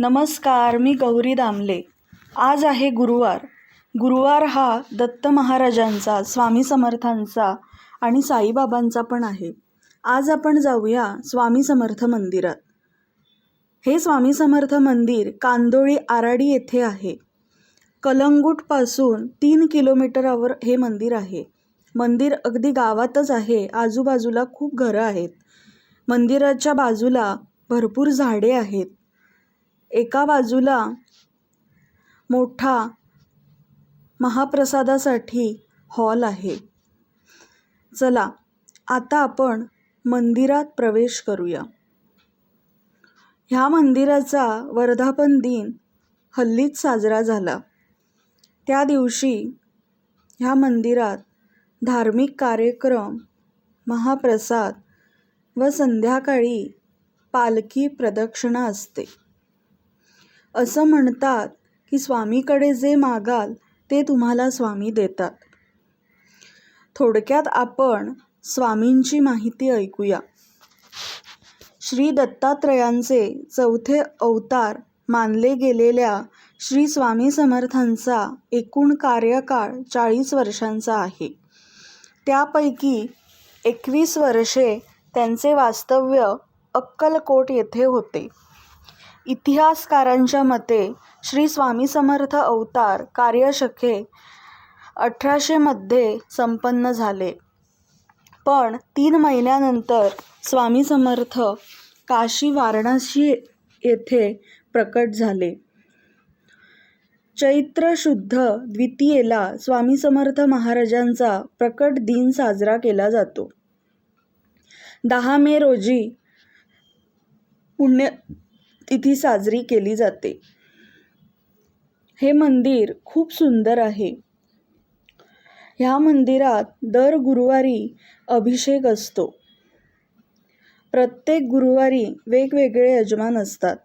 नमस्कार, मी गौरी दामले. आज आहे गुरुवार. गुरुवार हा दत्त महाराजांचा, स्वामी समर्थांचा आणि साईबाबांचा पण आहे. आज आपण जाऊया स्वामी समर्थ मंदिरात. हे स्वामी समर्थ मंदिर कांदोळी आराडी येथे आहे. कलंगूटपासून 3 किलोमीटरवर हे मंदिर आहे. मंदिर अगदी गावातच आहे. आजूबाजूला खूप घरं आहेत. मंदिराच्या बाजूला भरपूर झाडे आहेत. एका बाजूला मोठा महाप्रसादासाठी हॉल आहे. चला आता आपण मंदिरात प्रवेश करूया. ह्या मंदिराचा वर्धापन दिन हल्लीच साजरा झाला. त्या दिवशी ह्या मंदिरात धार्मिक कार्यक्रम, महाप्रसाद व संध्याकाळी पालखी प्रदक्षिणा असते. असं म्हणतात की स्वामीकडे जे मागाल ते तुम्हाला स्वामी देतात. थोडक्यात आपण स्वामींची माहिती ऐकूया. श्री दत्तात्रयांचे चौथे अवतार मानले गेलेल्या श्री स्वामी समर्थांचा एकूण कार्यकाळ 40 वर्षांचा आहे. त्यापैकी 21 वर्षे त्यांचे वास्तव्य अक्कलकोट येथे होते. इतिहासकारांच्या मते श्री स्वामी समर्थ अवतार कार्यशके 1800 मध्ये संपन्न झाले. पण 3 महिन्यानंतर स्वामी समर्थ काशी वाराणसी येथे प्रकट झाले. चैत्र शुद्ध द्वितीयेला स्वामी समर्थ महाराजांचा प्रकट दिन साजरा केला जातो. 10 मे रोजी पुण्यतिथी साजरी केली जाते. हे मंदिर खूप सुंदर आहे. ह्या मंदिरात दर गुरुवारी अभिषेक असतो. प्रत्येक गुरुवारी वेगवेगळे यजमान असतात.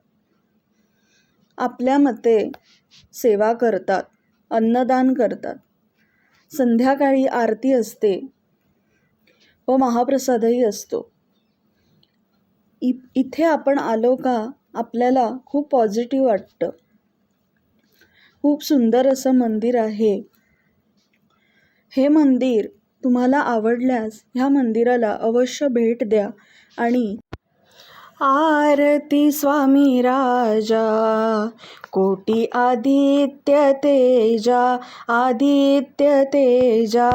आपल्या मते सेवा करतात, अन्नदान करतात. संध्याकाळी आरती असते व महाप्रसादही असतो. इथे आपण आलो का आपल्याला खूप पॉझिटिव्ह वाटतं. खूप सुंदर असं मंदिर आहे. हे मंदिर तुम्हाला आवडल्यास ह्या मंदिराला अवश्य भेट द्या. आणि आरती स्वामी राजा, कोटी आदित्य तेजा, आदित्य तेजा,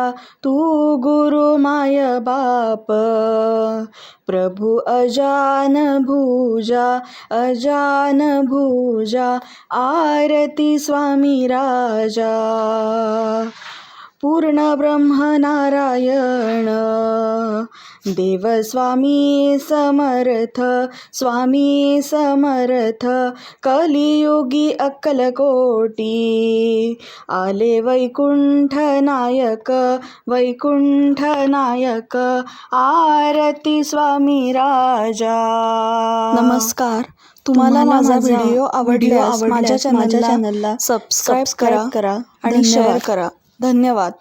तू गुरु माय बाप, प्रभु अजान भुजा, अजान भुजा, आरती स्वामी राजा. पूर्ण ब्रह्म नारायण देव स्वामी समर्थ, स्वामी समर्थ, कलियुगी अक्कलकोटी, आले वैकुंठ नायक, वैकुंठ नायक, आरती स्वामी राजा. नमस्कार. तुम्हाला माझा व्हिडिओ आवडल्यास माझ्या चॅनलला सबस्क्राईब करा आणि शेअर करा. धन्यवाद.